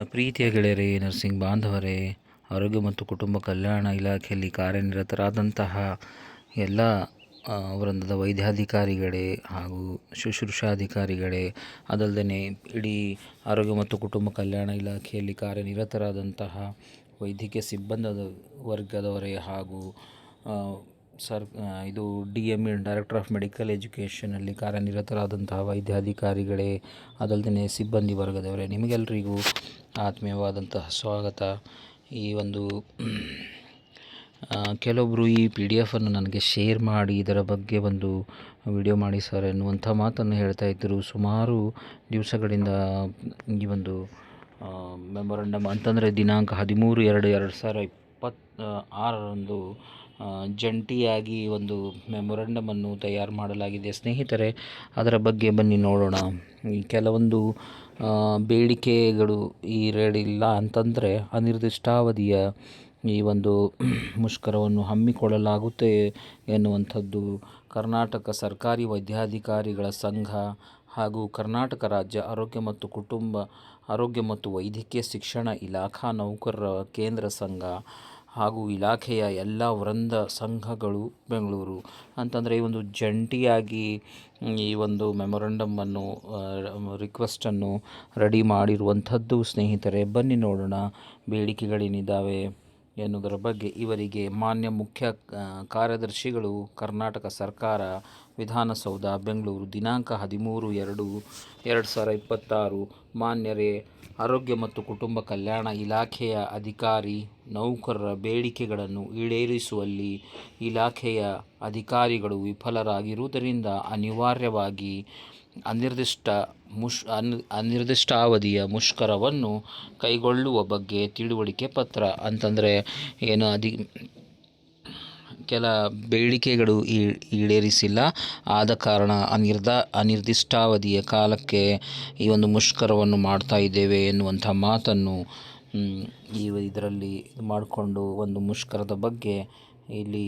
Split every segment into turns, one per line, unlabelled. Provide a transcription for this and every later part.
ಪ್ರೀತಿಯ ಗೆಳೆಯರೇ, ನರ್ಸಿಂಗ್ ಬಾಂಧವರೇ, ಆರೋಗ್ಯ ಮತ್ತು ಕುಟುಂಬ ಕಲ್ಯಾಣ ಇಲಾಖೆಯಲ್ಲಿ ಕಾರ್ಯನಿರತರಾದಂತಹ ಎಲ್ಲ ವೃಂದದ ವೈದ್ಯಾಧಿಕಾರಿಗಳೇ ಹಾಗೂ ಶುಶ್ರೂಷಾಧಿಕಾರಿಗಳೇ, ಅದಲ್ಲದೆ ಇಡೀ ಆರೋಗ್ಯ ಮತ್ತು ಕುಟುಂಬ ಕಲ್ಯಾಣ ಇಲಾಖೆಯಲ್ಲಿ ಕಾರ್ಯನಿರತರಾದಂತಹ ವೈದ್ಯಕೀಯ ಸಿಬ್ಬಂದಿ ವರ್ಗದವರೇ ಹಾಗೂ ಇದು DME ಡೈರೆಕ್ಟರ್ ಆಫ್ ಮೆಡಿಕಲ್ ಎಜುಕೇಷನಲ್ಲಿ ಕಾರ್ಯನಿರತರಾದಂತಹ ವೈದ್ಯಾಧಿಕಾರಿಗಳೇ, ಅದಲ್ಲದೆ ಸಿಬ್ಬಂದಿ ವರ್ಗದವರೇ, ನಿಮಗೆಲ್ಲರಿಗೂ ಆತ್ಮೀಯವಾದಂತಹ ಸ್ವಾಗತ. ಈ ಒಂದು ಕೆಲವೊಬ್ಬರು ಈ PDF ನನಗೆ ಶೇರ್ ಮಾಡಿ ಇದರ ಬಗ್ಗೆ ಒಂದು ವಿಡಿಯೋ ಮಾಡಿ ಸರ್ ಎನ್ನುವಂಥ ಮಾತನ್ನು ಹೇಳ್ತಾ ಇದ್ದರು. ಸುಮಾರು ದಿವಸಗಳಿಂದ ಈ ಒಂದು ಮೆಮೊರಂಡಮ್ ಅಂತಂದರೆ ದಿನಾಂಕ 13/2/2026 ಜಂಟಿಯಾಗಿ ಒಂದು ಮೆಮೊರಂಡಮನ್ನು ತಯಾರು ಮಾಡಲಾಗಿದೆ. ಸ್ನೇಹಿತರೆ, ಅದರ ಬಗ್ಗೆ ಬನ್ನಿ ನೋಡೋಣ. ಈ ಕೆಲವೊಂದು ಬೇಡಿಕೆಗಳು ಈಡೇರಿಲ್ಲ ಅಂತಂದರೆ ಅನಿರ್ದಿಷ್ಟಾವಧಿಯ ಈ ಒಂದು ಮುಷ್ಕರವನ್ನು ಹಮ್ಮಿಕೊಳ್ಳಲಾಗುತ್ತೆ ಎನ್ನುವಂಥದ್ದು ಕರ್ನಾಟಕ ಸರ್ಕಾರಿ ವೈದ್ಯಾಧಿಕಾರಿಗಳ ಸಂಘ ಹಾಗೂ ಕರ್ನಾಟಕ ರಾಜ್ಯ ಆರೋಗ್ಯ ಮತ್ತು ವೈದ್ಯಕೀಯ ಶಿಕ್ಷಣ ಇಲಾಖಾ ನೌಕರರ ಕೇಂದ್ರ ಸಂಘ ಹಾಗೂ ಇಲಾಖೆಯ ಎಲ್ಲ ವೃಂದ ಸಂಘಗಳು ಬೆಂಗಳೂರು ಅಂತಂದರೆ ಈ ಒಂದು ಜಂಟಿಯಾಗಿ ಈ ಒಂದು ಮೆಮೊರಂಡಮನ್ನು ರಿಕ್ವೆಸ್ಟನ್ನು ರೆಡಿ ಮಾಡಿರುವಂಥದ್ದು. ಸ್ನೇಹಿತರೆ, ಬನ್ನಿ ನೋಡೋಣ ಬೇಡಿಕೆಗಳೇನಿದ್ದಾವೆ ಎನ್ನುವುದರ ಬಗ್ಗೆ. ಇವರಿಗೆ ಮಾನ್ಯ ಮುಖ್ಯ ಕಾರ್ಯದರ್ಶಿಗಳು, ಕರ್ನಾಟಕ ಸರ್ಕಾರ, ವಿಧಾನಸೌಧ, ಬೆಂಗಳೂರು, ದಿನಾಂಕ 13/2/2026. ಮಾನ್ಯರೇ, ಆರೋಗ್ಯ ಮತ್ತು ಕುಟುಂಬ ಕಲ್ಯಾಣ ಇಲಾಖೆಯ ಅಧಿಕಾರಿ ನೌಕರರ ಬೇಡಿಕೆಗಳನ್ನು ಈಡೇರಿಸುವಲ್ಲಿ ಇಲಾಖೆಯ ಅಧಿಕಾರಿಗಳು ವಿಫಲರಾಗಿರುವುದರಿಂದ ಅನಿವಾರ್ಯವಾಗಿ ಅನಿರ್ದಿಷ್ಟಾವಧಿಯ ಮುಷ್ಕರವನ್ನು ಕೈಗೊಳ್ಳುವ ಬಗ್ಗೆ ತಿಳುವಳಿಕೆ ಪತ್ರ. ಅಂತಂದರೆ ಏನು ಕೆಲ ಬೇಡಿಕೆಗಳು ಈಡೇರಿಸಿಲ್ಲ, ಆದ ಕಾರಣ ಅನಿರ್ದಿಷ್ಟಾವಧಿಯ ಕಾಲಕ್ಕೆ ಈ ಒಂದು ಮುಷ್ಕರವನ್ನು ಮಾಡ್ತಾ ಇದ್ದೇವೆ ಎನ್ನುವಂಥ ಮಾತನ್ನು ಇದರಲ್ಲಿ ಮಾಡಿಕೊಂಡು ಒಂದು ಮುಷ್ಕರದ ಬಗ್ಗೆ ಇಲ್ಲಿ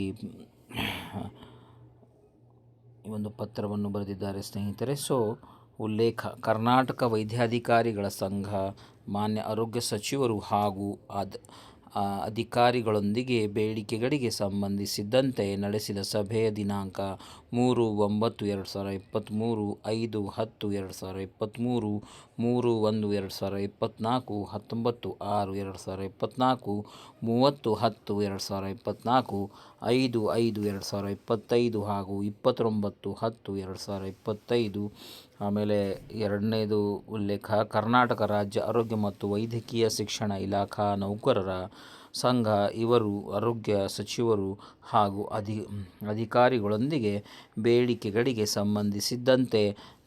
ಈ ಒಂದು ಪತ್ರವನ್ನು ಬರೆದಿದ್ದಾರೆ. ಸ್ನೇಹಿತರೆ, ಉಲ್ಲೇಖ: ಕರ್ನಾಟಕ ವೈದ್ಯಾಧಿಕಾರಿಗಳ ಸಂಘ ಮಾನ್ಯ ಆರೋಗ್ಯ ಸಚಿವರು ಹಾಗೂ ಅಧಿಕಾರಿಗಳೊಂದಿಗೆ ಬೇಡಿಕೆಗಳಿಗೆ ಸಂಬಂಧಿಸಿದಂತೆ ನಡೆಸಿದ ಸಭೆಯ ದಿನಾಂಕ 3/9/2023, 5/10/2023, 3/1/2024, 19/6/2024, 30/10/2024, 5/5/2025 ಹಾಗೂ 29/10/2025. ಆಮೇಲೆ ಎರಡನೇದು ಉಲ್ಲೇಖ: ಕರ್ನಾಟಕ ರಾಜ್ಯ ಆರೋಗ್ಯ ಮತ್ತು ವೈದ್ಯಕೀಯ ಶಿಕ್ಷಣ ಇಲಾಖಾ ನೌಕರರ ಸಂಘ ಇವರು ಆರೋಗ್ಯ ಸಚಿವರು ಹಾಗೂ ಅಧಿಕಾರಿಗಳೊಂದಿಗೆ ಬೇಡಿಕೆಗಳಿಗೆ ಸಂಬಂಧಿಸಿದಂತೆ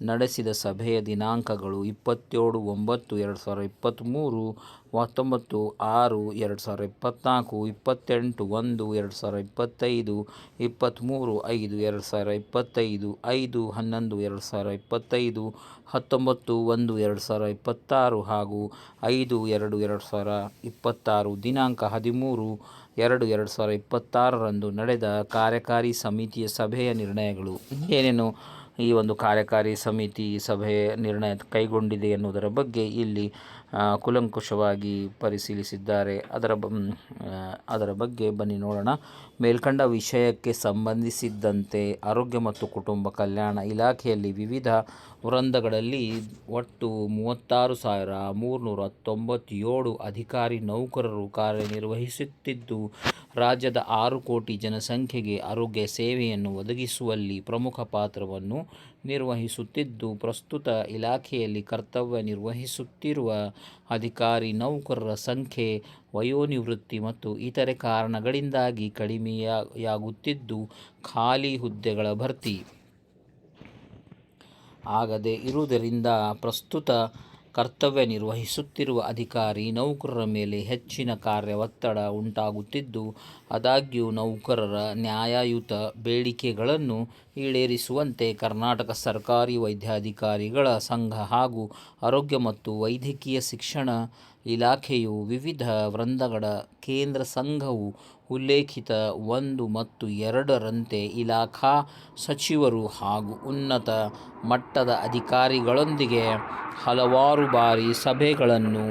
ನಡೆಸಿದ ಸಭೆಯ ದಿನಾಂಕಗಳು 27/9/2023, 19/6/2024, 28/1/2025, 23/5/2025, 5/11/2025, 19/1/2026 ಹಾಗೂ 5/2/2026. ದಿನಾಂಕ 13/2/2026 ನಡೆದ ಕಾರ್ಯಕಾರಿ ಸಮಿತಿಯ ಸಭೆಯ ನಿರ್ಣಯಗಳು. ಏನೇನು ಈ ಒಂದು ಕಾರ್ಯಕಾರಿ ಸಮಿತಿ ಸಭೆ ನಿರ್ಣಯ ಕೈಗೊಂಡಿದೆ ಎನ್ನುವುದರ ಬಗ್ಗೆ ಇಲ್ಲಿ ಕೂಲಂಕುಷವಾಗಿ ಪರಿಶೀಲಿಸಿದ್ದಾರೆ. ಅದರ ಬಗ್ಗೆ ಬನ್ನಿ ನೋಡೋಣ. ಮೇಲ್ಕಂಡ ವಿಷಯಕ್ಕೆ ಸಂಬಂಧಿಸಿದಂತೆ ಆರೋಗ್ಯ ಮತ್ತು ಕುಟುಂಬ ಕಲ್ಯಾಣ ಇಲಾಖೆಯಲ್ಲಿ ವಿವಿಧ ವೃಂದಗಳಲ್ಲಿ ಒಟ್ಟು 36,397 ಅಧಿಕಾರಿ ನೌಕರರು ಕಾರ್ಯನಿರ್ವಹಿಸುತ್ತಿದ್ದು, ರಾಜ್ಯದ 6 ಕೋಟಿ ಜನಸಂಖ್ಯೆಗೆ ಆರೋಗ್ಯ ಸೇವೆಯನ್ನು ಒದಗಿಸುವಲ್ಲಿ ಪ್ರಮುಖ ಪಾತ್ರವನ್ನು ನಿರ್ವಹಿಸುತ್ತಿದ್ದು, ಪ್ರಸ್ತುತ ಇಲಾಖೆಯಲ್ಲಿ ಕರ್ತವ್ಯ ನಿರ್ವಹಿಸುತ್ತಿರುವ ಅಧಿಕಾರಿ ನೌಕರರ ಸಂಖ್ಯೆ ವಯೋನಿವೃತ್ತಿ ಮತ್ತು ಇತರೆ ಕಾರಣಗಳಿಂದಾಗಿ ಕಡಿಮೆಯಾಗುತ್ತಿದ್ದು, ಖಾಲಿ ಹುದ್ದೆಗಳ ಭರ್ತಿ ಆಗದೇ ಇರುವುದರಿಂದ ಪ್ರಸ್ತುತ ಕರ್ತವ್ಯ ನಿರ್ವಹಿಸುತ್ತಿರುವ ಅಧಿಕಾರಿ ನೌಕರರ ಮೇಲೆ ಹೆಚ್ಚಿನ ಕಾರ್ಯ ಒತ್ತಡ ಉಂಟಾಗುತ್ತಿದ್ದು, ಆದಾಗ್ಯೂ ನೌಕರರ ನ್ಯಾಯಯುತ ಬೇಡಿಕೆಗಳನ್ನು ಈಡೇರಿಸುವಂತೆ ಕರ್ನಾಟಕ ಸರ್ಕಾರಿ ವೈದ್ಯಾಧಿಕಾರಿಗಳ ಸಂಘ ಹಾಗೂ ಆರೋಗ್ಯ ಮತ್ತು ವೈದ್ಯಕೀಯ ಶಿಕ್ಷಣ ಇಲಾಖೆಯು ವಿವಿಧ ವೃಂದಗಳ ಕೇಂದ್ರ ಸಂಘವು ಉಲ್ಲೇಖಿತ 1 ಮತ್ತು 2ರಂತೆ ಇಲಾಖಾ ಸಚಿವರು ಹಾಗೂ ಉನ್ನತ ಮಟ್ಟದ ಅಧಿಕಾರಿಗಳೊಂದಿಗೆ ಹಲವಾರು ಬಾರಿ ಸಭೆಗಳನ್ನು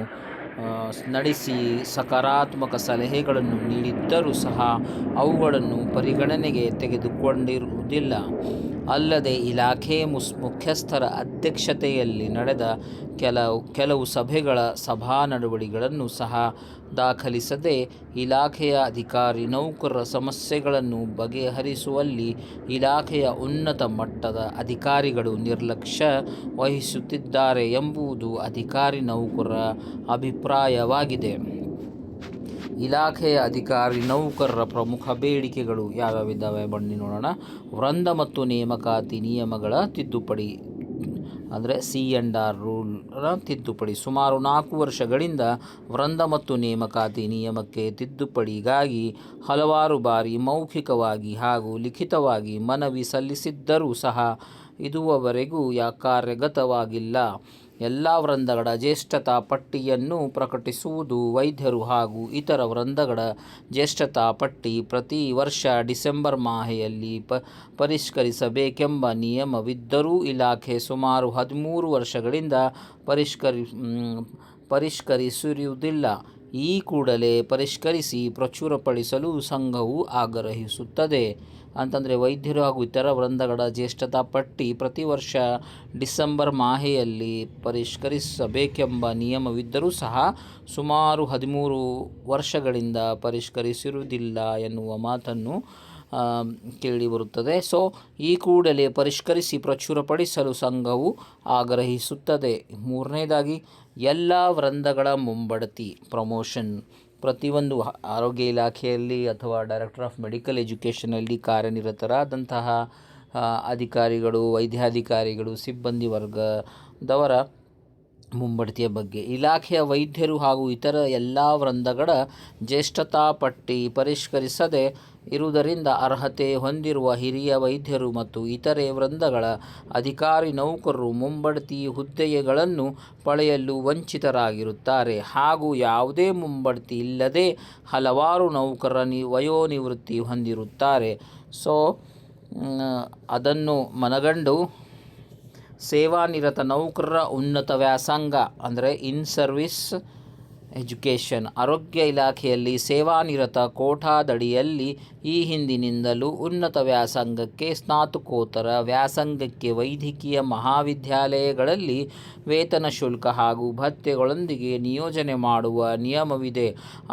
ನಡೆಸಿ ಸಕಾರಾತ್ಮಕ ಸಲಹೆಗಳನ್ನು ನೀಡಿದ್ದರೂ ಸಹ ಅವುಗಳನ್ನು ಪರಿಗಣನೆಗೆ ತೆಗೆದುಕೊಂಡಿರುವುದಿಲ್ಲ. ಅಲ್ಲದೆ ಇಲಾಖೆ ಮುಖ್ಯಸ್ಥರ ಅಧ್ಯಕ್ಷತೆಯಲ್ಲಿ ನಡೆದ ಕೆಲವು ಸಭೆಗಳ ಸಭಾ ನಡೆವಳಿಕೆಗಳನ್ನು ಸಹ ದಾಖಲಿಸದೆ ಇಲಾಖೆಯ ಅಧಿಕಾರಿ ನೌಕರರ ಸಮಸ್ಯೆಗಳನ್ನು ಬಗೆಹರಿಸುವಲ್ಲಿ ಇಲಾಖೆಯ ಉನ್ನತ ಮಟ್ಟದ ಅಧಿಕಾರಿಗಳು ನಿರ್ಲಕ್ಷ್ಯ ವಹಿಸುತ್ತಿದ್ದಾರೆ ಎಂಬುದು ಅಧಿಕಾರಿ ನೌಕರರ ಅಭಿಪ್ರಾಯವಾಗಿದೆ. ಇಲಾಖೆಯ ಅಧಿಕಾರಿ ನೌಕರರ ಪ್ರಮುಖ ಬೇಡಿಕೆಗಳು ಯಾವ್ಯಾವಿದ್ದಾವೆ ಬನ್ನಿ ನೋಡೋಣ. ವೃಂದ ಮತ್ತು ನೇಮಕಾತಿ ನಿಯಮಗಳ ತಿದ್ದುಪಡಿ ಅಂದರೆ C&R ರೂಲ್ನ ತಿದ್ದುಪಡಿ. ಸುಮಾರು 4 ವರ್ಷಗಳಿಂದ ವೃಂದ ಮತ್ತು ನೇಮಕಾತಿ ನಿಯಮಕ್ಕೆ ತಿದ್ದುಪಡಿಗಾಗಿ ಹಲವಾರು ಬಾರಿ ಮೌಖಿಕವಾಗಿ ಹಾಗೂ ಲಿಖಿತವಾಗಿ ಮನವಿ ಸಲ್ಲಿಸಿದ್ದರೂ ಸಹ ಇದುವರೆಗೂ ಕಾರ್ಯಗತವಾಗಿಲ್ಲ. ಎಲ್ಲ ವೃಂದಗಳ ಜ್ಯೇಷ್ಠತಾ ಪಟ್ಟಿಯನ್ನು ಪ್ರಕಟಿಸುವುದು. ವೈದ್ಯರು ಹಾಗೂ ಇತರ ವೃಂದಗಳ ಜ್ಯೇಷ್ಠತಾ ಪಟ್ಟಿ ಪ್ರತಿ ವರ್ಷ ಡಿಸೆಂಬರ್ ಮಾಹೆಯಲ್ಲಿ ಪರಿಷ್ಕರಿಸಬೇಕೆಂಬ ನಿಯಮವಿದ್ದರೂ ಇಲಾಖೆ ಸುಮಾರು 13 ವರ್ಷಗಳಿಂದ ಪರಿಷ್ಕರಿಸಿರುವುದಿಲ್ಲ. ಈ ಕೂಡಲೇ ಪರಿಷ್ಕರಿಸಿ ಪ್ರಚುರಪಡಿಸಲು ಸಂಘವು ಆಗ್ರಹಿಸುತ್ತದೆ. ಅಂತಂದರೆ ವೈದ್ಯರು ಹಾಗೂ ಇತರ ವೃಂದಗಳ ಜ್ಯೇಷ್ಠತಾ ಪಟ್ಟಿ ಪ್ರತಿ ವರ್ಷ ಡಿಸೆಂಬರ್ ಮಾಹೆಯಲ್ಲಿ ಪರಿಷ್ಕರಿಸಬೇಕೆಂಬ ನಿಯಮವಿದ್ದರೂ ಸಹ ಸುಮಾರು 13 ವರ್ಷಗಳಿಂದ ಪರಿಷ್ಕರಿಸಿರುವುದಿಲ್ಲ ಎನ್ನುವ ಮಾತನ್ನು ಕೇಳಿಬರುತ್ತದೆ. ಸೊ ಈ ಕೂಡಲೇ ಪರಿಷ್ಕರಿಸಿ ಪ್ರಚುರಪಡಿಸಲು ಸಂಘವು ಆಗ್ರಹಿಸುತ್ತದೆ. 3ನೇದಾಗಿ ಎಲ್ಲ ವೃಂದಗಳ ಮುಂಬಡ್ತಿ ಪ್ರಮೋಷನ್. ಪ್ರತಿಯೊಂದು ಆರೋಗ್ಯ ಇಲಾಖೆಯಲ್ಲಿ ಅಥವಾ ಡೈರೆಕ್ಟರ್ ಆಫ್ ಮೆಡಿಕಲ್ ಎಜುಕೇಷನಲ್ಲಿ ಕಾರ್ಯನಿರತರಾದಂತಹ ಅಧಿಕಾರಿಗಳು, ವೈದ್ಯಾಧಿಕಾರಿಗಳು, ಸಿಬ್ಬಂದಿ ವರ್ಗದವರ ಮುಂಬಡ್ತಿಯ ಬಗ್ಗೆ ಇಲಾಖೆಯ ವೈದ್ಯರು ಹಾಗೂ ಇತರ ಎಲ್ಲ ವೃಂದಗಳ ಜ್ಯೇಷ್ಠತಾ ಪಟ್ಟಿ ಪರಿಷ್ಕರಿಸದೆ ಇರುವುದರಿಂದ ಅರ್ಹತೆ ಹೊಂದಿರುವ ಹಿರಿಯ ವೈದ್ಯರು ಮತ್ತು ಇತರೆ ವೃಂದಗಳ ಅಧಿಕಾರಿ ನೌಕರರು ಮುಂಬಡ್ತಿ ಹುದ್ದೆಗಳನ್ನು ಪಡೆಯಲು ವಂಚಿತರಾಗಿರುತ್ತಾರೆ. ಹಾಗೂ ಯಾವುದೇ ಮುಂಬಡ್ತಿ ಇಲ್ಲದೆ ಹಲವಾರು ನೌಕರರ ವಯೋನಿವೃತ್ತಿ ಹೊಂದಿರುತ್ತಾರೆ. ಸೊ ಅದನ್ನು ಮನಗಂಡು ಸೇವಾನಿರತ ನೌಕರರ ಉನ್ನತ ವ್ಯಾಸಂಗ ಅಂದರೆ ಇನ್ ಸರ್ವಿಸ್ ಎಜುಕೇಷನ್. ಆರೋಗ್ಯ ಇಲಾಖೆಯಲ್ಲಿ ಸೇವಾನಿರತ ಕೋಟಾದಡಿಯಲ್ಲಿ ಈ ಹಿಂದಿನಿಂದಲೂ ಉನ್ನತ ವ್ಯಾಸಂಗಕ್ಕೆ, ಸ್ನಾತಕೋತ್ತರ ವ್ಯಾಸಂಗಕ್ಕೆ ವೈದ್ಯಕೀಯ ಮಹಾವಿದ್ಯಾಲಯಗಳಲ್ಲಿ ವೇತನ ಶುಲ್ಕ ಹಾಗೂ ಭತ್ಯೆಗಳೊಂದಿಗೆ ನಿಯೋಜನೆ ಮಾಡುವ ನಿಯಮವಿದೆ.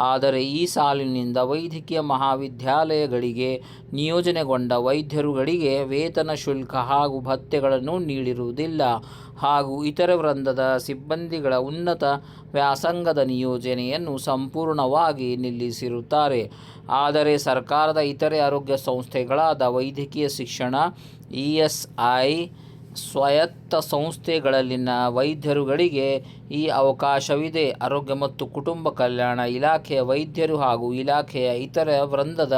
ಆದರೆ ಈ ಸಾಲಿನಿಂದ ವೈದ್ಯಕೀಯ ಮಹಾವಿದ್ಯಾಲಯಗಳಿಗೆ ನಿಯೋಜನೆಗೊಂಡ ವೈದ್ಯರುಗಳಿಗೆ ವೇತನ ಶುಲ್ಕ ಹಾಗೂ ಭತ್ಯೆಗಳನ್ನು ನೀಡಿರುವುದಿಲ್ಲ. ಹಾಗೂ ಇತರೆ ವೃಂದದ ಸಿಬ್ಬಂದಿಗಳ ಉನ್ನತ ವ್ಯಾಸಂಗದ ನಿಯೋಜನೆಯನ್ನು ಸಂಪೂರ್ಣವಾಗಿ ನಿಲ್ಲಿಸಿರುತ್ತಾರೆ. ಆದರೆ ಸರ್ಕಾರದ ಇತರೆ ಆರೋಗ್ಯ ಸಂಸ್ಥೆಗಳಾದ ವೈದ್ಯಕೀಯ ಶಿಕ್ಷಣ, ESI, ಸ್ವಾಯತ್ತ ಸಂಸ್ಥೆಗಳಲ್ಲಿನ ವೈದ್ಯರುಗಳಿಗೆ ಈ ಅವಕಾಶವಿದೆ. ಆರೋಗ್ಯ ಮತ್ತು ಕುಟುಂಬ ಕಲ್ಯಾಣ ಇಲಾಖೆಯ ವೈದ್ಯರು ಹಾಗೂ ಇಲಾಖೆಯ ಇತರ ವೃಂದದ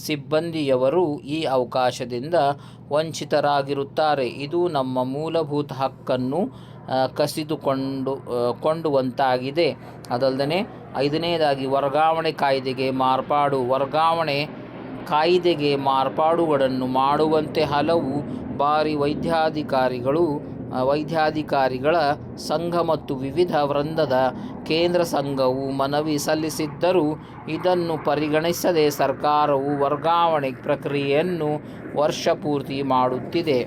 ಸಿಬ್ಬಂದಿಯವರು ಈ ಅವಕಾಶದಿಂದ ವಂಚಿತರಾಗಿರುತ್ತಾರೆ. ಇದು ನಮ್ಮ ಮೂಲಭೂತ ಹಕ್ಕನ್ನು ಕಸಿದುಕೊಂಡುವಂತಾಗಿದೆ. ಅದಲ್ಲದೆ 5ನೇದಾಗಿ ವರ್ಗಾವಣೆ ಕಾಯ್ದೆಗೆ ಮಾರ್ಪಾಡು. ವರ್ಗಾವಣೆ ಕಾಯ್ದೆಗೆ ಮಾರ್ಪಾಡುಗಳನ್ನು ಮಾಡುವಂತೆ ಹಲವು ಬಾರಿ ವೈದ್ಯಾಧಿಕಾರಿಗಳ ಸಂಘ ಮತ್ತು ವಿವಿಧ ವೃಂದದ ಕೇಂದ್ರ ಸಂಘವು ಮನವಿ ಸಲ್ಲಿಸಿದ್ದರೂ ಇದನ್ನು ಪರಿಗಣಿಸದೆ ಸರ್ಕಾರವು ವರ್ಗಾವಣೆ ಪ್ರಕ್ರಿಯೆಯನ್ನು ವರ್ಷಪೂರ್ತಿ ಮಾಡುತ್ತಿದೆ.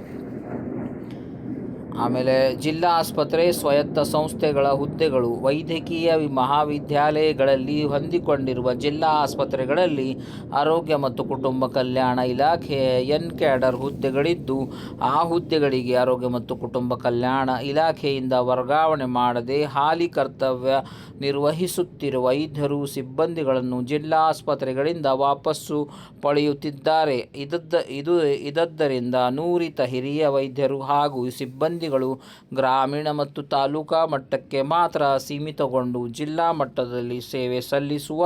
ಆಮೇಲೆ ಜಿಲ್ಲಾ ಆಸ್ಪತ್ರೆ, ಸ್ವಾಯತ್ತ ಸಂಸ್ಥೆಗಳ ಹುದ್ದೆಗಳು. ವೈದ್ಯಕೀಯ ಮಹಾವಿದ್ಯಾಲಯಗಳಲ್ಲಿ ಹೊಂದಿಕೊಂಡಿರುವ ಜಿಲ್ಲಾ ಆಸ್ಪತ್ರೆಗಳಲ್ಲಿ ಆರೋಗ್ಯ ಮತ್ತು ಕುಟುಂಬ ಕಲ್ಯಾಣ ಇಲಾಖೆಯ ಕ್ಯಾಡರ್ ಹುದ್ದೆಗಳಿದ್ದು ಆ ಹುದ್ದೆಗಳಿಗೆ ಆರೋಗ್ಯ ಮತ್ತು ಕುಟುಂಬ ಕಲ್ಯಾಣ ಇಲಾಖೆಯಿಂದ ವರ್ಗಾವಣೆ ಮಾಡದೆ ಹಾಲಿ ಕರ್ತವ್ಯ ನಿರ್ವಹಿಸುತ್ತಿರುವ ವೈದ್ಯರು ಸಿಬ್ಬಂದಿಗಳನ್ನು ಜಿಲ್ಲಾ ಆಸ್ಪತ್ರೆಗಳಿಂದ ವಾಪಸ್ಸು ಪಡೆಯುತ್ತಿದ್ದಾರೆ. ಇದದ್ದರಿಂದ ನುರಿತ ಹಿರಿಯ ವೈದ್ಯರು ಹಾಗೂ ಸಿಬ್ಬಂದಿಗಳು ಗ್ರಾಮೀಣ ಮತ್ತು ತಾಲೂಕಾ ಮಟ್ಟಕ್ಕೆ ಮಾತ್ರ ಸೀಮಿತಗೊಂಡು ಜಿಲ್ಲಾ ಮಟ್ಟದಲ್ಲಿ ಸೇವೆ ಸಲ್ಲಿಸುವ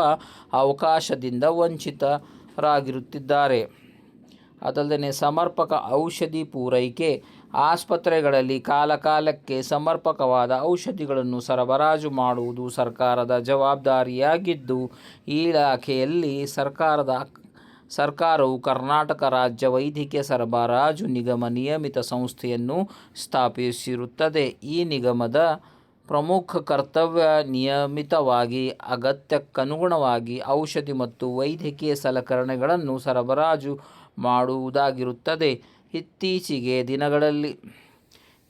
ಅವಕಾಶದಿಂದ ವಂಚಿತರಾಗಿರುತ್ತಿದ್ದಾರೆ. ಅದಲ್ಲದೆ ಸಮರ್ಪಕ ಔಷಧಿ ಪೂರೈಕೆ. ಆಸ್ಪತ್ರೆಗಳಲ್ಲಿ ಕಾಲಕಾಲಕ್ಕೆ ಸಮರ್ಪಕವಾದ ಔಷಧಿಗಳನ್ನು ಸರಬರಾಜು ಮಾಡುವುದು ಸರ್ಕಾರದ ಜವಾಬ್ದಾರಿಯಾಗಿದ್ದು ಈ ಇಲಾಖೆಯಲ್ಲಿ ಸರ್ಕಾರವು ಕರ್ನಾಟಕ ರಾಜ್ಯ ವೈದ್ಯಕೀಯ ಸರಬರಾಜು ನಿಗಮ ನಿಯಮಿತ ಸಂಸ್ಥೆಯನ್ನು ಸ್ಥಾಪಿಸಿರುತ್ತದೆ. ಈ ನಿಗಮದ ಪ್ರಮುಖ ಕರ್ತವ್ಯ ನಿಯಮಿತವಾಗಿ ಅಗತ್ಯಕ್ಕನುಗುಣವಾಗಿ ಔಷಧಿ ಮತ್ತು ವೈದ್ಯಕೀಯ ಸಲಕರಣೆಗಳನ್ನು ಸರಬರಾಜು ಮಾಡುವುದಾಗಿರುತ್ತದೆ.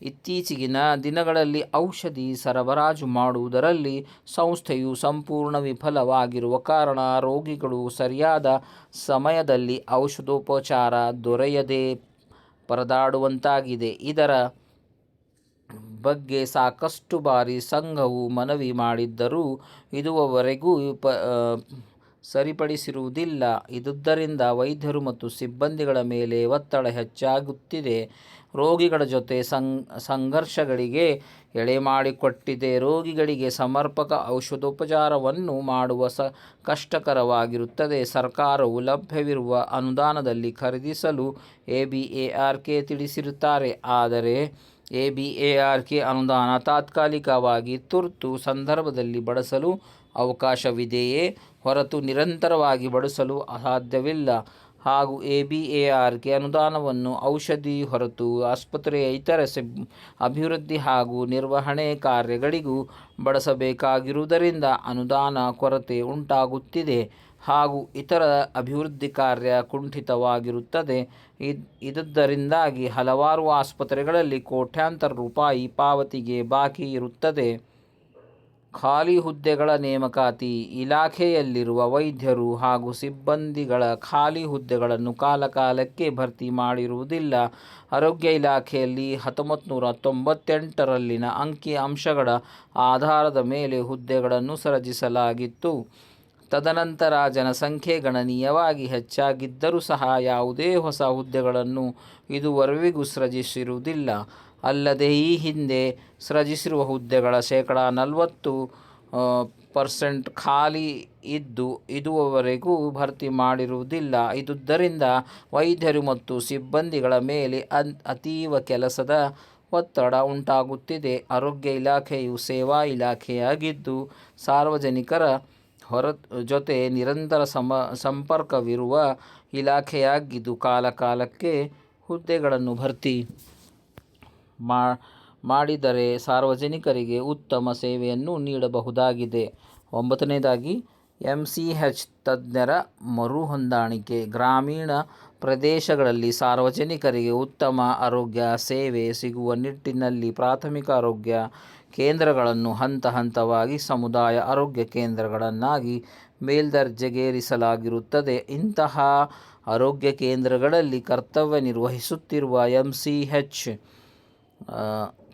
ಇತ್ತೀಚಿಗಿನ ದಿನಗಳಲ್ಲಿ ಔಷಧಿ ಸರಬರಾಜು ಮಾಡುವುದರಲ್ಲಿ ಸಂಸ್ಥೆಯು ಸಂಪೂರ್ಣ ವಿಫಲವಾಗಿರುವ ಕಾರಣ ರೋಗಿಗಳು ಸರಿಯಾದ ಸಮಯದಲ್ಲಿ ಔಷಧೋಪಚಾರ ದೊರೆಯದೆ ಪರದಾಡುವಂತಾಗಿದೆ. ಇದರ ಬಗ್ಗೆ ಸಾಕಷ್ಟು ಬಾರಿ ಸಂಘವು ಮನವಿ ಮಾಡಿದ್ದರೂ ಇದುವರೆಗೂ ಸರಿಪಡಿಸಿರುವುದಿಲ್ಲ. ಇದುದರಿಂದ ವೈದ್ಯರು ಮತ್ತು ಸಿಬ್ಬಂದಿಗಳ ಮೇಲೆ ಒತ್ತಡ ಹೆಚ್ಚಾಗುತ್ತಿದೆ, ರೋಗಿಗಳ ಜೊತೆ ಸಂಘರ್ಷಗಳಿಗೆ ಎಡೆಮಾಡಿಕೊಟ್ಟಿದೆ. ರೋಗಿಗಳಿಗೆ ಸಮರ್ಪಕ ಔಷಧೋಪಚಾರವನ್ನು ಮಾಡುವ ಕಷ್ಟಕರವಾಗಿರುತ್ತದೆ. ಸರ್ಕಾರವು ಲಭ್ಯವಿರುವ ಅನುದಾನದಲ್ಲಿ ಖರೀದಿಸಲು ಎಬಿಎಆರ್ಕೆ ತಿಳಿಸಿರುತ್ತಾರೆ. ಆದರೆ ಎಬಿಎಆರ್ಕೆ ಅನುದಾನ ತಾತ್ಕಾಲಿಕವಾಗಿ ತುರ್ತು ಸಂದರ್ಭದಲ್ಲಿ ಬಳಸಲು ಅವಕಾಶವಿದೆಯೇ ಹೊರತು ನಿರಂತರವಾಗಿ ಬಳಸಲು ಸಾಧ್ಯವಿಲ್ಲ. ಹಾಗೂ ಎಬಿಎಆರ್ಕೆ ಅನುದಾನವನ್ನು ಔಷಧಿ ಹೊರತು ಆಸ್ಪತ್ರೆಯ ಇತರ ಅಭಿವೃದ್ಧಿ ಹಾಗೂ ನಿರ್ವಹಣೆ ಕಾರ್ಯಗಳಿಗೂ ಬಳಸಬೇಕಾಗಿರುವುದರಿಂದ ಅನುದಾನ ಕೊರತೆ ಉಂಟಾಗುತ್ತಿದೆ ಹಾಗೂ ಇತರ ಅಭಿವೃದ್ಧಿ ಕಾರ್ಯ ಕುಂಠಿತವಾಗಿರುತ್ತದೆ. ಇದುದರಿಂದಾಗಿ ಹಲವಾರು ಆಸ್ಪತ್ರೆಗಳಲ್ಲಿ ಕೋಟ್ಯಾಂತರ ರೂಪಾಯಿ ಪಾವತಿಗೆ ಬಾಕಿ ಇರುತ್ತದೆ. ಖಾಲಿ ಹುದ್ದೆಗಳ ನೇಮಕಾತಿ. ಇಲಾಖೆಯಲ್ಲಿರುವ ವೈದ್ಯರು ಹಾಗೂ ಸಿಬ್ಬಂದಿಗಳ ಖಾಲಿ ಹುದ್ದೆಗಳನ್ನು ಕಾಲಕಾಲಕ್ಕೆ ಭರ್ತಿ ಮಾಡಿರುವುದಿಲ್ಲ. ಆರೋಗ್ಯ ಇಲಾಖೆಯಲ್ಲಿ 1998ರಲ್ಲಿನ ಅಂಕಿ ಅಂಶಗಳ ಆಧಾರದ ಮೇಲೆ ಹುದ್ದೆಗಳನ್ನು ಸೃಜಿಸಲಾಗಿತ್ತು. ತದನಂತರ ಜನಸಂಖ್ಯೆ ಗಣನೀಯವಾಗಿ ಹೆಚ್ಚಾಗಿದ್ದರೂ ಸಹ ಯಾವುದೇ ಹೊಸ ಹುದ್ದೆಗಳನ್ನು ಇದುವರೆಗೂ ಸೃಜಿಸಿರುವುದಿಲ್ಲ. ಅಲ್ಲದೆ ಈ ಹಿಂದೆ ಸೃಜಿಸಿರುವ ಹುದ್ದೆಗಳ 40% ಖಾಲಿ ಇದ್ದು ಇದುವರೆಗೂ ಭರ್ತಿ ಮಾಡಿರುವುದಿಲ್ಲ. ಇದುದರಿಂದ ವೈದ್ಯರು ಮತ್ತು ಸಿಬ್ಬಂದಿಗಳ ಮೇಲೆ ಅತೀವ ಕೆಲಸದ ಒತ್ತಡ ಉಂಟಾಗುತ್ತಿದೆ. ಆರೋಗ್ಯ ಇಲಾಖೆಯು ಸೇವಾ ಇಲಾಖೆಯಾಗಿದ್ದು ಸಾರ್ವಜನಿಕರ ಜೊತೆ ನಿರಂತರ ಸಂಪರ್ಕವಿರುವ ಇಲಾಖೆಯಾಗಿದ್ದು ಕಾಲಕಾಲಕ್ಕೆ ಹುದ್ದೆಗಳನ್ನು ಭರ್ತಿ ಮಾಡಿದರೆ ಸಾರ್ವಜನಿಕರಿಗೆ ಉತ್ತಮ ಸೇವೆಯನ್ನು ನೀಡಬಹುದಾಗಿದೆ. 9ನೇದಾಗಿ ಎಂಸಿಎಚ್ ತಜ್ಞರ ಮರುಹೊಂದಾಣಿಕೆ. ಗ್ರಾಮೀಣ ಪ್ರದೇಶಗಳಲ್ಲಿ ಸಾರ್ವಜನಿಕರಿಗೆ ಉತ್ತಮ ಆರೋಗ್ಯ ಸೇವೆ ಸಿಗುವ ನಿಟ್ಟಿನಲ್ಲಿ ಪ್ರಾಥಮಿಕ ಆರೋಗ್ಯ ಕೇಂದ್ರಗಳನ್ನು ಹಂತ ಹಂತವಾಗಿ ಸಮುದಾಯ ಆರೋಗ್ಯ ಕೇಂದ್ರಗಳನ್ನಾಗಿ ಮೇಲ್ದರ್ಜೆಗೇರಿಸಲಾಗಿರುತ್ತದೆ. ಇಂತಹ ಆರೋಗ್ಯ ಕೇಂದ್ರಗಳಲ್ಲಿ ಕರ್ತವ್ಯ ನಿರ್ವಹಿಸುತ್ತಿರುವ ಎಂಸಿಎಚ್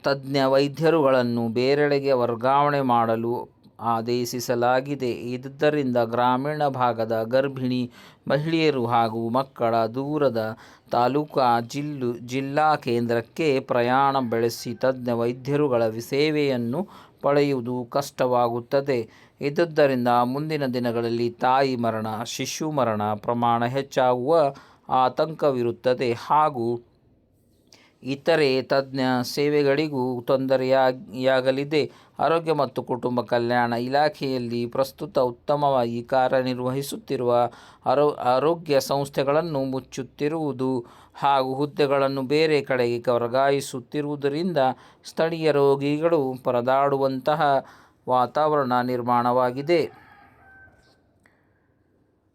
ತಜ್ಞ ವೈದ್ಯರುಗಳನ್ನು ಬೇರೆಡೆಗೆ ವರ್ಗಾವಣೆ ಮಾಡಲು ಆದೇಶಿಸಲಾಗಿದೆ. ಇದುದರಿಂದ ಗ್ರಾಮೀಣ ಭಾಗದ ಗರ್ಭಿಣಿ ಮಹಿಳೆಯರು ಹಾಗೂ ಮಕ್ಕಳ ದೂರದ ತಾಲೂಕಾ ಜಿಲ್ಲಾ ಕೇಂದ್ರಕ್ಕೆ ಪ್ರಯಾಣ ಬೆಳೆಸಿ ತಜ್ಞ ವೈದ್ಯರುಗಳ ಸೇವೆಯನ್ನು ಪಡೆಯುವುದು ಕಷ್ಟವಾಗುತ್ತದೆ. ಇದುದರಿಂದ ಮುಂದಿನ ದಿನಗಳಲ್ಲಿ ತಾಯಿ ಮರಣ, ಶಿಶು ಮರಣ ಪ್ರಮಾಣ ಹೆಚ್ಚಾಗುವ ಆತಂಕವಿರುತ್ತದೆ ಹಾಗೂ ಇತರೆ ತಜ್ಞ ಸೇವೆಗಳಿಗೂ ತೊಂದರೆಯಾಗಲಿದೆ. ಆರೋಗ್ಯ ಮತ್ತು ಕುಟುಂಬ ಕಲ್ಯಾಣ ಇಲಾಖೆಯಲ್ಲಿ ಪ್ರಸ್ತುತ ಉತ್ತಮವಾಗಿ ಕಾರ್ಯನಿರ್ವಹಿಸುತ್ತಿರುವ ಆರೋಗ್ಯ ಸಂಸ್ಥೆಗಳನ್ನು ಮುಚ್ಚುತ್ತಿರುವುದು ಹಾಗೂ ಹುದ್ದೆಗಳನ್ನು ಬೇರೆ ಕಡೆಗೆ ವರ್ಗಾಯಿಸುತ್ತಿರುವುದರಿಂದ ಸ್ಥಳೀಯ ರೋಗಿಗಳು ಪರದಾಡುವಂತಹ ವಾತಾವರಣ ನಿರ್ಮಾಣವಾಗಿದೆ.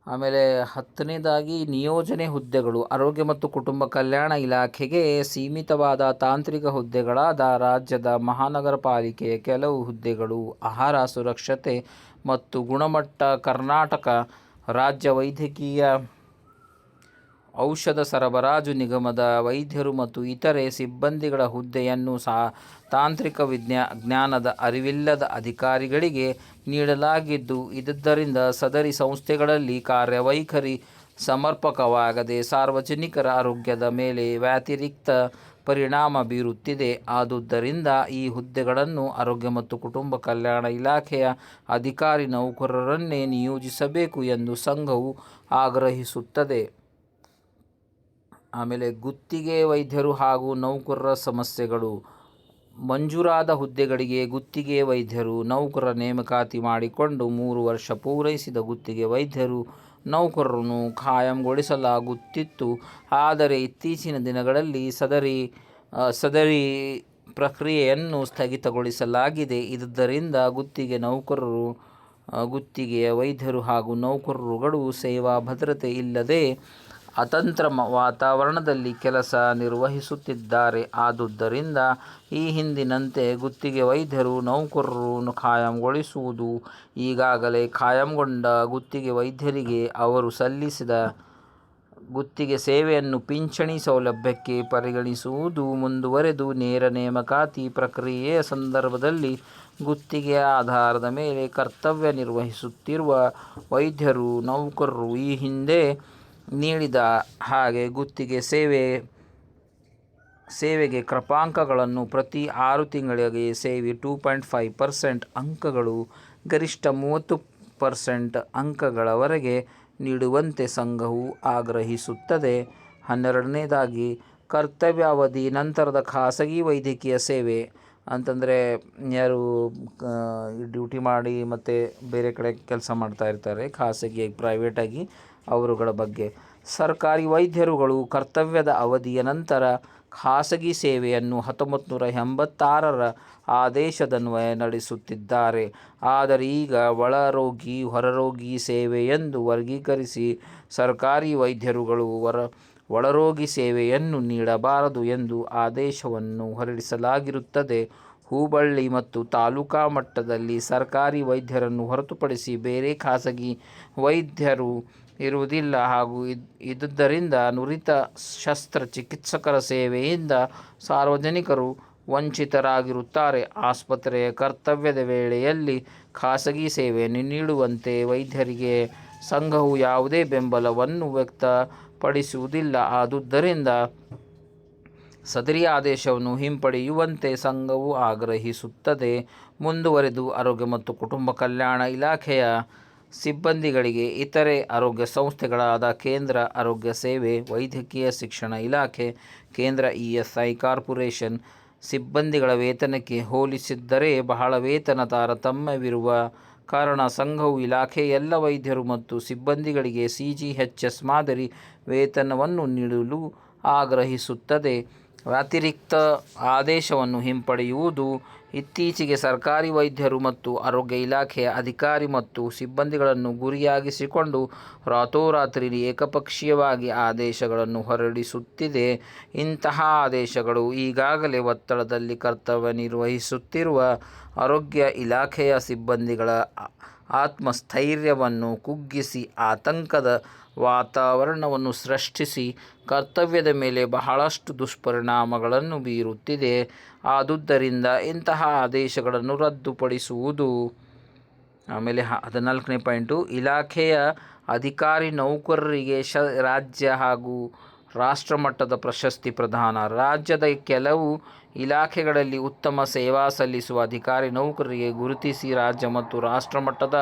ಆಮೇಲೆ 10ನೇದಾಗಿ ನಿಯೋಜನೆ ಹುದ್ದೆಗಳು. ಆರೋಗ್ಯ ಮತ್ತು ಕುಟುಂಬ ಕಲ್ಯಾಣ ಇಲಾಖೆಗೆ ಸೀಮಿತವಾದ ತಾಂತ್ರಿಕ ಹುದ್ದೆಗಳಾದ ರಾಜ್ಯದ ಮಹಾನಗರ ಪಾಲಿಕೆಯ ಕೆಲವು ಹುದ್ದೆಗಳು, ಆಹಾರ ಸುರಕ್ಷತೆ ಮತ್ತು ಗುಣಮಟ್ಟ, ಕರ್ನಾಟಕ ರಾಜ್ಯ ವೈದ್ಯಕೀಯ ಔಷಧ ಸರಬರಾಜು ನಿಗಮದ ವೈದ್ಯರು ಮತ್ತು ಇತರೆ ಸಿಬ್ಬಂದಿಗಳ ಹುದ್ದೆಯನ್ನು ತಾಂತ್ರಿಕ ಜ್ಞಾನದ ಅರಿವಿಲ್ಲದ ಅಧಿಕಾರಿಗಳಿಗೆ ನೀಡಲಾಗಿದ್ದು ಇದುದರಿಂದ ಸದರಿ ಸಂಸ್ಥೆಗಳಲ್ಲಿ ಕಾರ್ಯವೈಖರಿ ಸಮರ್ಪಕವಾಗದೆ ಸಾರ್ವಜನಿಕರ ಆರೋಗ್ಯದ ಮೇಲೆ ವ್ಯತಿರಿಕ್ತ ಪರಿಣಾಮ ಬೀರುತ್ತಿದೆ. ಆದುದರಿಂದ ಈ ಹುದ್ದೆಗಳನ್ನು ಆರೋಗ್ಯ ಮತ್ತು ಕುಟುಂಬ ಕಲ್ಯಾಣ ಇಲಾಖೆಯ ಅಧಿಕಾರಿ ನೌಕರರನ್ನೇ ನಿಯೋಜಿಸಬೇಕು ಎಂದು ಸಂಘವು ಆಗ್ರಹಿಸುತ್ತದೆ. ಆಮೇಲೆ ಗುತ್ತಿಗೆ ವೈದ್ಯರು ಹಾಗೂ ನೌಕರರ ಸಮಸ್ಯೆಗಳು. ಮಂಜೂರಾದ ಹುದ್ದೆಗಳಿಗೆ ಗುತ್ತಿಗೆ ವೈದ್ಯರು ನೌಕರರ ನೇಮಕಾತಿ ಮಾಡಿಕೊಂಡು 3 ವರ್ಷ ಪೂರೈಸಿದ ಗುತ್ತಿಗೆ ವೈದ್ಯರು ನೌಕರರನ್ನು ಖಾಯಂಗೊಳಿಸಲಾಗುತ್ತಿತ್ತು. ಆದರೆ ಇತ್ತೀಚಿನ ದಿನಗಳಲ್ಲಿ ಸದರಿ ಪ್ರಕ್ರಿಯೆಯನ್ನು ಸ್ಥಗಿತಗೊಳಿಸಲಾಗಿದೆ. ಇದರಿಂದ ಗುತ್ತಿಗೆ ನೌಕರರು, ಗುತ್ತಿಗೆಯ ವೈದ್ಯರು ಹಾಗೂ ನೌಕರರುಗಳು ಸೇವಾ ಭದ್ರತೆ ಇಲ್ಲದೆ ಅತಂತ್ರ ವಾತಾವರಣದಲ್ಲಿ ಕೆಲಸ ನಿರ್ವಹಿಸುತ್ತಿದ್ದಾರೆ. ಆದುದರಿಂದ ಈ ಹಿಂದಿನಂತೆ ಗುತ್ತಿಗೆ ವೈದ್ಯರು, ನೌಕರರು ಕಾಯಂಗೊಳಿಸುವುದು, ಈಗಾಗಲೇ ಕಾಯಂಗೊಂಡ ಗುತ್ತಿಗೆ ವೈದ್ಯರಿಗೆ ಅವರು ಸಲ್ಲಿಸಿದ ಗುತ್ತಿಗೆ ಸೇವೆಯನ್ನು ಪಿಂಚಣಿ ಸೌಲಭ್ಯಕ್ಕೆ ಪರಿಗಣಿಸುವುದು ಮುಂದುವರೆದು ನೇರ ನೇಮಕಾತಿ ಪ್ರಕ್ರಿಯೆಯ ಸಂದರ್ಭದಲ್ಲಿ ಗುತ್ತಿಗೆಯ ಆಧಾರದ ಮೇಲೆ ಕರ್ತವ್ಯ ನಿರ್ವಹಿಸುತ್ತಿರುವ ವೈದ್ಯರು, ನೌಕರರು ಈ ಹಿಂದೆ ನೀಡಿದ ಹಾಗೆ ಗುತ್ತಿಗೆ ಸೇವೆಗೆ ಕ್ರಮಾಂಕಗಳನ್ನು ಪ್ರತಿ 6 ತಿಂಗಳಿಗೆ ಸೇರಿ 2.5% ಅಂಕಗಳು, ಗರಿಷ್ಠ 30% ಅಂಕಗಳವರೆಗೆ ನೀಡುವಂತೆ ಸಂಘವು ಆಗ್ರಹಿಸುತ್ತದೆ. 12ನೇದಾಗಿ, ಕರ್ತವ್ಯಾವಧಿ ನಂತರದ ಖಾಸಗಿ ವೈದ್ಯಕೀಯ ಸೇವೆ ಅಂತಂದರೆ ಯಾರು ಡ್ಯೂಟಿ ಮಾಡಿ ಮತ್ತು ಬೇರೆ ಕಡೆ ಕೆಲಸ ಮಾಡ್ತಾ ಇರ್ತಾರೆ, ಖಾಸಗಿಯಾಗಿ ಪ್ರೈವೇಟಾಗಿ, ಅವರುಗಳ ಬಗ್ಗೆ. ಸರ್ಕಾರಿ ವೈದ್ಯರುಗಳು ಕರ್ತವ್ಯದ ಅವಧಿಯ ನಂತರ ಖಾಸಗಿ ಸೇವೆಯನ್ನು 1986ರ ಆದೇಶದನ್ವಯ ನಡೆಸುತ್ತಿದ್ದಾರೆ. ಆದರೆ ಈಗ ಒಳರೋಗಿ, ಹೊರರೋಗಿ ಸೇವೆ ಎಂದು ವರ್ಗೀಕರಿಸಿ ಸರ್ಕಾರಿ ವೈದ್ಯರುಗಳು ಒಳರೋಗಿ ಸೇವೆಯನ್ನು ನೀಡಬಾರದು ಎಂದು ಆದೇಶವನ್ನು ಹೊರಡಿಸಲಾಗಿರುತ್ತದೆ. ಹೋಬಳಿ ಮತ್ತು ತಾಲೂಕಾ ಮಟ್ಟದಲ್ಲಿ ಸರ್ಕಾರಿ ವೈದ್ಯರನ್ನು ಹೊರತುಪಡಿಸಿ ಬೇರೆ ಖಾಸಗಿ ವೈದ್ಯರು ಇರುವುದಿಲ್ಲ ಹಾಗೂ ಇದ್ದುದರಿಂದ ನುರಿತ ಶಸ್ತ್ರಚಿಕಿತ್ಸಕರ ಸೇವೆಯಿಂದ ಸಾರ್ವಜನಿಕರು ವಂಚಿತರಾಗಿರುತ್ತಾರೆ. ಆಸ್ಪತ್ರೆಯ ಕರ್ತವ್ಯದ ವೇಳೆಯಲ್ಲಿ ಖಾಸಗಿ ಸೇವೆಯನ್ನು ನೀಡುವಂತೆ ವೈದ್ಯರಿಗೆ ಸಂಘವು ಯಾವುದೇ ಬೆಂಬಲವನ್ನು ವ್ಯಕ್ತಪಡಿಸುವುದಿಲ್ಲ. ಆದುದರಿಂದ ಸದರಿ ಆದೇಶವನ್ನು ಹಿಂಪಡೆಯುವಂತೆ ಸಂಘವು ಆಗ್ರಹಿಸುತ್ತದೆ. ಮುಂದುವರೆದು, ಆರೋಗ್ಯ ಮತ್ತು ಕುಟುಂಬ ಕಲ್ಯಾಣ ಇಲಾಖೆಯ ಸಿಬ್ಬಂದಿಗಳಿಗೆ ಇತರೆ ಆರೋಗ್ಯ ಸಂಸ್ಥೆಗಳಾದ ಕೇಂದ್ರ ಆರೋಗ್ಯ ಸೇವೆ, ವೈದ್ಯಕೀಯ ಶಿಕ್ಷಣ ಇಲಾಖೆ, ಕೇಂದ್ರ ಇಎಸ್ಐ ಕಾರ್ಪೊರೇಷನ್ ಸಿಬ್ಬಂದಿಗಳ ವೇತನಕ್ಕೆ ಹೋಲಿಸಿದ್ದರೆ ಬಹಳ ವೇತನ ತಾರತಮ್ಯವಿರುವ ಕಾರಣ ಸಂಘವು ಇಲಾಖೆಯ ಎಲ್ಲ ವೈದ್ಯರು ಮತ್ತು ಸಿಬ್ಬಂದಿಗಳಿಗೆ CGHS ಮಾದರಿ ವೇತನವನ್ನು ನೀಡಲು ಆಗ್ರಹಿಸುತ್ತದೆ. ವ್ಯತಿರಿಕ್ತ ಆದೇಶವನ್ನು ಹಿಂಪಡೆಯುವುದು. ಇತ್ತೀಚೆಗೆ ಸರ್ಕಾರಿ ವೈದ್ಯರು ಮತ್ತು ಆರೋಗ್ಯ ಇಲಾಖೆಯ ಅಧಿಕಾರಿ ಮತ್ತು ಸಿಬ್ಬಂದಿಗಳನ್ನು ಗುರಿಯಾಗಿಸಿಕೊಂಡು ರಾತೋರಾತ್ರಿ ಏಕಪಕ್ಷೀಯವಾಗಿ ಆದೇಶಗಳನ್ನು ಹೊರಡಿಸುತ್ತಿದೆ. ಇಂತಹ ಆದೇಶಗಳು ಈಗಾಗಲೇ ಒತ್ತಡದಲ್ಲಿ ಕರ್ತವ್ಯ ನಿರ್ವಹಿಸುತ್ತಿರುವ ಆರೋಗ್ಯ ಇಲಾಖೆಯ ಸಿಬ್ಬಂದಿಗಳ ಆತ್ಮಸ್ಥೈರ್ಯವನ್ನು ಕುಗ್ಗಿಸಿ ಆತಂಕದ ವಾತಾವರಣವನ್ನು ಸೃಷ್ಟಿಸಿ ಕರ್ತವ್ಯದ ಮೇಲೆ ಬಹಳಷ್ಟು ದುಷ್ಪರಿಣಾಮಗಳನ್ನು ಬೀರುತ್ತಿದೆ. ಆದುದರಿಂದ ಇಂತಹ ಆದೇಶಗಳನ್ನು ರದ್ದುಪಡಿಸುವುದು. ಆಮೇಲೆ 14ನೇ ಪಾಯಿಂಟು, ಇಲಾಖೆಯ ಅಧಿಕಾರಿ ನೌಕರರಿಗೆ ರಾಜ್ಯ ಹಾಗೂ ರಾಷ್ಟ್ರಮಟ್ಟದ ಪ್ರಶಸ್ತಿ ಪ್ರದಾನ. ರಾಜ್ಯದ ಕೆಲವು ಇಲಾಖೆಗಳಲ್ಲಿ ಉತ್ತಮ ಸೇವಾ ಸಲ್ಲಿಸುವ ಅಧಿಕಾರಿ ನೌಕರರಿಗೆ ಗುರುತಿಸಿ ರಾಜ್ಯ ಮತ್ತು ರಾಷ್ಟ್ರಮಟ್ಟದ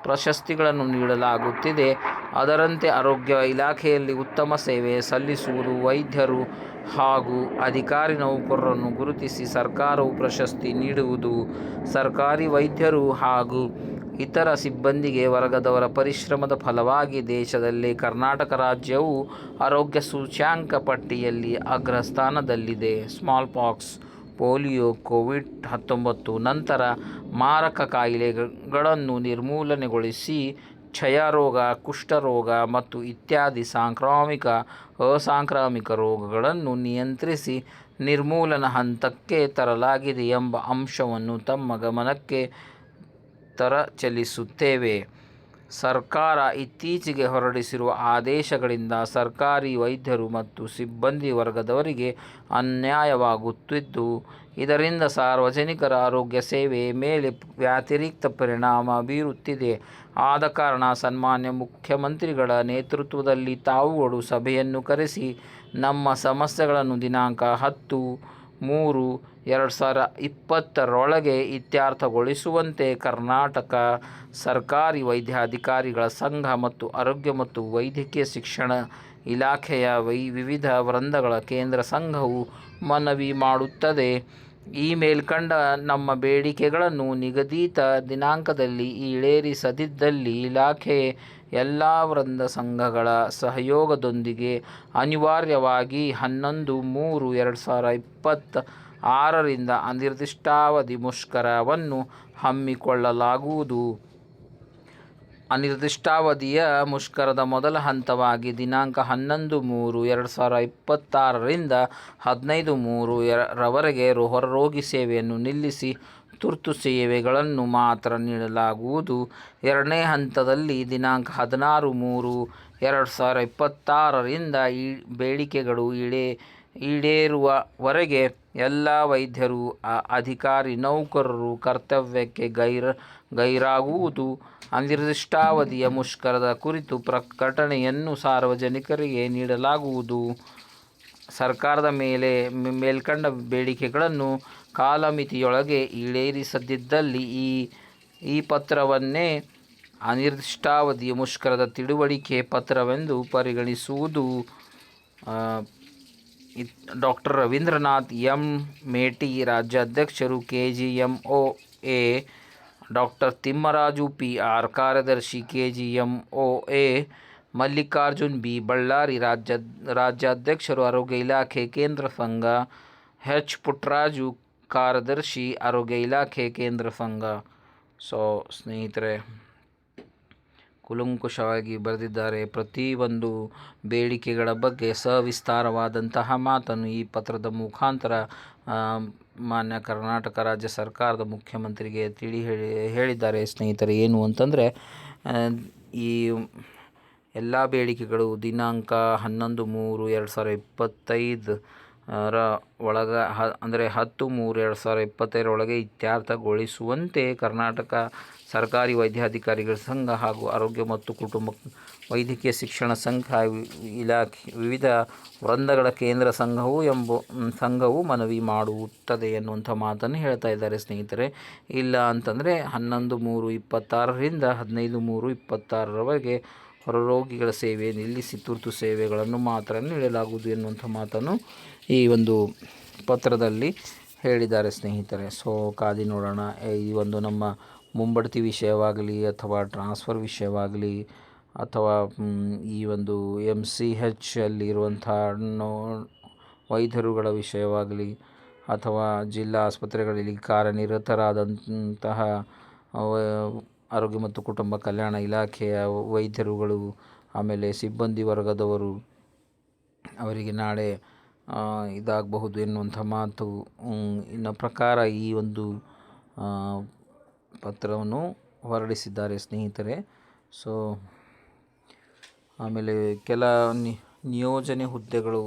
ಪ್ರಶಸ್ತಿಗಳನ್ನು ನೀಡಲಾಗುತ್ತಿದೆ. ಅದರಂತೆ ಆರೋಗ್ಯ ಇಲಾಖೆಯಲ್ಲಿ ಉತ್ತಮ ಸೇವೆ ಸಲ್ಲಿಸುವುದು ವೈದ್ಯರು ಹಾಗೂ ಅಧಿಕಾರಿ ನೌಕರರನ್ನು ಗುರುತಿಸಿ ಸರ್ಕಾರವು ಪ್ರಶಸ್ತಿ ನೀಡುವುದು. ಸರ್ಕಾರಿ ವೈದ್ಯರು ಹಾಗೂ ಇತರ ಸಿಬ್ಬಂದಿಗೆ ವರ್ಗದವರ ಪರಿಶ್ರಮದ ಫಲವಾಗಿ ದೇಶದಲ್ಲೇ ಕರ್ನಾಟಕ ರಾಜ್ಯವು ಆರೋಗ್ಯ ಸೂಚ್ಯಂಕ ಪಟ್ಟಿಯಲ್ಲಿ ಅಗ್ರಸ್ಥಾನದಲ್ಲಿದೆ. ಸ್ಮಾಲ್ ಪಾಕ್ಸ್, ಪೋಲಿಯೋ, ಕೋವಿಡ್-19 ನಂತರ ಮಾರಕ ಕಾಯಿಲೆಗಳನ್ನು ನಿರ್ಮೂಲನೆಗೊಳಿಸಿ ಕ್ಷಯರೋಗ, ಕುಷ್ಠರೋಗ ಮತ್ತು ಇತ್ಯಾದಿ ಸಾಂಕ್ರಾಮಿಕ, ಅಸಾಂಕ್ರಾಮಿಕ ರೋಗಗಳನ್ನು ನಿಯಂತ್ರಿಸಿ ನಿರ್ಮೂಲನಾ ಹಂತಕ್ಕೆ ತರಲಾಗಿದೆ ಎಂಬ ಅಂಶವನ್ನು ತಮ್ಮ ಗಮನಕ್ಕೆ ತರಚಲಿಸುತ್ತೇವೆ. ಸರ್ಕಾರ ಇತ್ತೀಚೆಗೆ ಹೊರಡಿಸಿರುವ ಆದೇಶಗಳಿಂದ ಸರ್ಕಾರಿ ವೈದ್ಯರು ಮತ್ತು ಸಿಬ್ಬಂದಿ ವರ್ಗದವರಿಗೆ ಅನ್ಯಾಯವಾಗುತ್ತಿದ್ದು, ಇದರಿಂದ ಸಾರ್ವಜನಿಕರ ಆರೋಗ್ಯ ಸೇವೆಯ ಮೇಲೆ ವ್ಯತಿರಿಕ್ತ ಪರಿಣಾಮ ಬೀರುತ್ತಿದೆ. ಆದ ಕಾರಣ ಸನ್ಮಾನ್ಯ ಮುಖ್ಯಮಂತ್ರಿಗಳ ನೇತೃತ್ವದಲ್ಲಿ ತಾವುಗಳು ಸಭೆಯನ್ನು ಕರೆಸಿ ನಮ್ಮ ಸಮಸ್ಯೆಗಳನ್ನು ದಿನಾಂಕ 10/3/2020 ಇತ್ಯರ್ಥಗೊಳಿಸುವಂತೆ ಕರ್ನಾಟಕ ಸರ್ಕಾರಿ ವೈದ್ಯಾಧಿಕಾರಿಗಳ ಸಂಘ ಮತ್ತು ಆರೋಗ್ಯ ಮತ್ತು ವೈದ್ಯಕೀಯ ಶಿಕ್ಷಣ ಇಲಾಖೆಯ ವಿವಿಧ ವೃಂದಗಳ ಕೇಂದ್ರ ಸಂಘವು ಮನವಿ ಮಾಡುತ್ತದೆ. ಈ ಮೇಲ್ಕಂಡ ನಮ್ಮ ಬೇಡಿಕೆಗಳನ್ನು ನಿಗದಿತ ದಿನಾಂಕದಲ್ಲಿ ಈಡೇರಿಸದಿದ್ದಲ್ಲಿ ಇಲಾಖೆ ಎಲ್ಲ ವೃಂದ ಸಂಘಗಳ ಸಹಯೋಗದೊಂದಿಗೆ ಅನಿವಾರ್ಯವಾಗಿ 11/3/2020 6ರಿಂದ ಅನಿರ್ದಿಷ್ಟಾವಧಿ ಮುಷ್ಕರವನ್ನು ಹಮ್ಮಿಕೊಳ್ಳಲಾಗುವುದು. ಅನಿರ್ದಿಷ್ಟಾವಧಿಯ ಮುಷ್ಕರದ ಮೊದಲ ಹಂತವಾಗಿ ದಿನಾಂಕ 11/3/2026ರಿಂದ 15/3 ಹೊರರೋಗಿ ಸೇವೆಯನ್ನು ನಿಲ್ಲಿಸಿ ತುರ್ತು ಸೇವೆಗಳನ್ನು ಮಾತ್ರ ನೀಡಲಾಗುವುದು. ಎರಡನೇ ಹಂತದಲ್ಲಿ ದಿನಾಂಕ 16/3/2026ರಿಂದ ಈ ಬೇಡಿಕೆಗಳು ಈಡೇರುವವರೆಗೆ ಎಲ್ಲ ವೈದ್ಯರು, ಅಧಿಕಾರಿ ನೌಕರರು ಕರ್ತವ್ಯಕ್ಕೆ ಗೈರಾಗುವುದು. ಅನಿರ್ದಿಷ್ಟಾವಧಿಯ ಮುಷ್ಕರದ ಕುರಿತು ಪ್ರಕಟಣೆಯನ್ನು ಸಾರ್ವಜನಿಕರಿಗೆ ನೀಡಲಾಗುವುದು. ಸರ್ಕಾರದ ಮೇಲ್ಕಂಡ ಬೇಡಿಕೆಗಳನ್ನು ಕಾಲಮಿತಿಯೊಳಗೆ ಈಡೇರಿಸದಿದ್ದಲ್ಲಿ ಈ ಪತ್ರವನ್ನೇ ಅನಿರ್ದಿಷ್ಟಾವಧಿಯ ಮುಷ್ಕರದ ತಿಳುವಳಿಕೆ ಪತ್ರವೆಂದು ಪರಿಗಣಿಸುವುದು. ಡಾಕ್ಟರ್ ರವೀಂದ್ರನಾಥ್ ಎಂ ಮೇಟಿ, ರಾಜ್ಯಾಧ್ಯಕ್ಷರು, KGMOA. ಡಾಕ್ಟರ್ ತಿಮ್ಮರಾಜು PR, ಕಾರ್ಯದರ್ಶಿ, KGMOA. ಮಲ್ಲಿಕಾರ್ಜುನ್ B, ಬಳ್ಳಾರಿ, ರಾಜ್ಯಾಧ್ಯಕ್ಷರು, ಆರೋಗ್ಯ ಇಲಾಖೆ ಕೇಂದ್ರ ಸಂಘ. H ಪುಟ್ಟರಾಜು, ಕಾರ್ಯದರ್ಶಿ, ಆರೋಗ್ಯ ಇಲಾಖೆ ಕೇಂದ್ರ ಸಂಘ. ಸೊ ಸ್ನೇಹಿತರೆ, ಕೂಲಂಕುಷವಾಗಿ ಬರೆದಿದ್ದಾರೆ. ಪ್ರತಿಯೊಂದು ಬೇಡಿಕೆಗಳ ಬಗ್ಗೆ ಸವಿಸ್ತಾರವಾದಂತಹ ಮಾತನ್ನು ಈ ಪತ್ರದ ಮುಖಾಂತರ ಮಾನ್ಯ ಕರ್ನಾಟಕ ರಾಜ್ಯ ಸರ್ಕಾರದ ಮುಖ್ಯಮಂತ್ರಿಗೆ ಹೇಳಿದ್ದಾರೆ. ಸ್ನೇಹಿತರೆ, ಏನು ಅಂತಂದರೆ ಈ ಎಲ್ಲ ಬೇಡಿಕೆಗಳು ದಿನಾಂಕ 11/3/2025 ಅಂದರೆ 10/3/2025 ಒಳಗೆ ಇತ್ಯರ್ಥಗೊಳಿಸುವಂತೆ ಕರ್ನಾಟಕ ಸರ್ಕಾರಿ ವೈದ್ಯಾಧಿಕಾರಿಗಳ ಸಂಘ ಹಾಗೂ ಆರೋಗ್ಯ ಮತ್ತು ಕುಟುಂಬ ವೈದ್ಯಕೀಯ ಶಿಕ್ಷಣ ಸಂಘ ಇಲಾಖೆ ವಿವಿಧ ವೃಂದಗಳ ಕೇಂದ್ರ ಸಂಘವು ಮನವಿ ಮಾಡುತ್ತದೆ ಎನ್ನುವಂಥ ಮಾತನ್ನು ಹೇಳ್ತಾ ಇದ್ದಾರೆ. ಸ್ನೇಹಿತರೆ, ಇಲ್ಲ ಅಂತಂದರೆ 11/3/26ರಿಂದ 15/3/26ರವರೆಗೆ ಹೊರರೋಗಿಗಳ ಸೇವೆ ನಿಲ್ಲಿಸಿ ತುರ್ತು ಸೇವೆಗಳನ್ನು ಮಾತ್ರ ನೀಡಲಾಗುವುದು ಎನ್ನುವಂಥ ಮಾತನ್ನು ಈ ಒಂದು ಪತ್ರದಲ್ಲಿ ಹೇಳಿದ್ದಾರೆ. ಸ್ನೇಹಿತರೆ, ಸೊ ಕಾದಿ ನೋಡೋಣ. ಈ ಒಂದು ನಮ್ಮ ಮುಂಬಡ್ತಿ ವಿಷಯವಾಗಲಿ ಅಥವಾ ಟ್ರಾನ್ಸ್ಫರ್ ವಿಷಯವಾಗಲಿ ಅಥವಾ ಈ ಒಂದು MCH ಅಲ್ಲಿರುವಂಥ ವೈದ್ಯರುಗಳ ವಿಷಯವಾಗಲಿ ಅಥವಾ ಜಿಲ್ಲಾ ಆಸ್ಪತ್ರೆಗಳಲ್ಲಿ ಕಾರ್ಯನಿರತರಾದಂತಹ ಆರೋಗ್ಯ ಮತ್ತು ಕುಟುಂಬ ಕಲ್ಯಾಣ ಇಲಾಖೆಯ ವೈದ್ಯರುಗಳು, ಆಮೇಲೆ ಸಿಬ್ಬಂದಿ ವರ್ಗದವರು, ಅವರಿಗೆ ನಾಳೆ ಇದಾಗಬಹುದು ಎನ್ನುವಂಥ ಮಾತು ಇನ್ನು ಪ್ರಕಾರ ಈ ಒಂದು ಪತ್ರವನ್ನು ಹೊರಡಿಸಿದ್ದಾರೆ. ಸ್ನೇಹಿತರೆ, ಸೊ ಆಮೇಲೆ ಕೆಲ ನಿಯೋಜನೆ ಹುದ್ದೆಗಳು,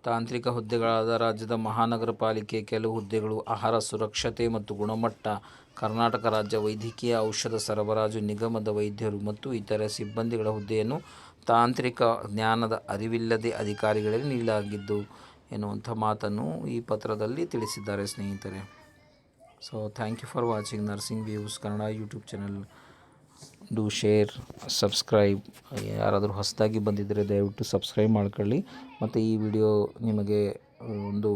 ತಾಂತ್ರಿಕ ಹುದ್ದೆಗಳಾದ ರಾಜ್ಯದ ಮಹಾನಗರ ಪಾಲಿಕೆ ಕೆಲವು ಹುದ್ದೆಗಳು, ಆಹಾರ ಸುರಕ್ಷತೆ ಮತ್ತು ಗುಣಮಟ್ಟ, ಕರ್ನಾಟಕ ರಾಜ್ಯ ವೈದ್ಯಕೀಯ ಔಷಧ ಸರಬರಾಜು ನಿಗಮದ ವೈದ್ಯರು ಮತ್ತು ಇತರ ಸಿಬ್ಬಂದಿಗಳ ಹುದ್ದೆಯನ್ನು ತಾಂತ್ರಿಕ ಜ್ಞಾನದ ಅರಿವಿಲ್ಲದೆ ಅಧಿಕಾರಿಗಳಿಗೆ ನೀಡಲಾಗಿದ್ದು ಎನ್ನುವಂಥ ಮಾತನ್ನು ಈ ಪತ್ರದಲ್ಲಿ ತಿಳಿಸಿದ್ದಾರೆ. ಸ್ನೇಹಿತರೆ, so thank you for watching Nursing Views Kannada YouTube channel. Do share, subscribe. ಯಾರಾದರೂ ಹೊಸದಾಗಿ ಬಂದಿದ್ದರೆ ದಯವಿಟ್ಟು ಸಬ್ಸ್ಕ್ರೈಬ್ ಮಾಡ್ಕೊಳ್ಳಿ. ಮತ್ತು ಈ ವಿಡಿಯೋ ನಿಮಗೆ ಒಂದು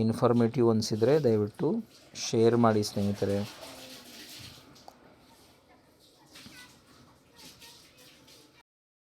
ಇನ್ಫಾರ್ಮೇಟಿವ್ ಅನಿಸಿದರೆ ದಯವಿಟ್ಟು ಶೇರ್ ಮಾಡಿ ಸ್ನೇಹಿತರೆ.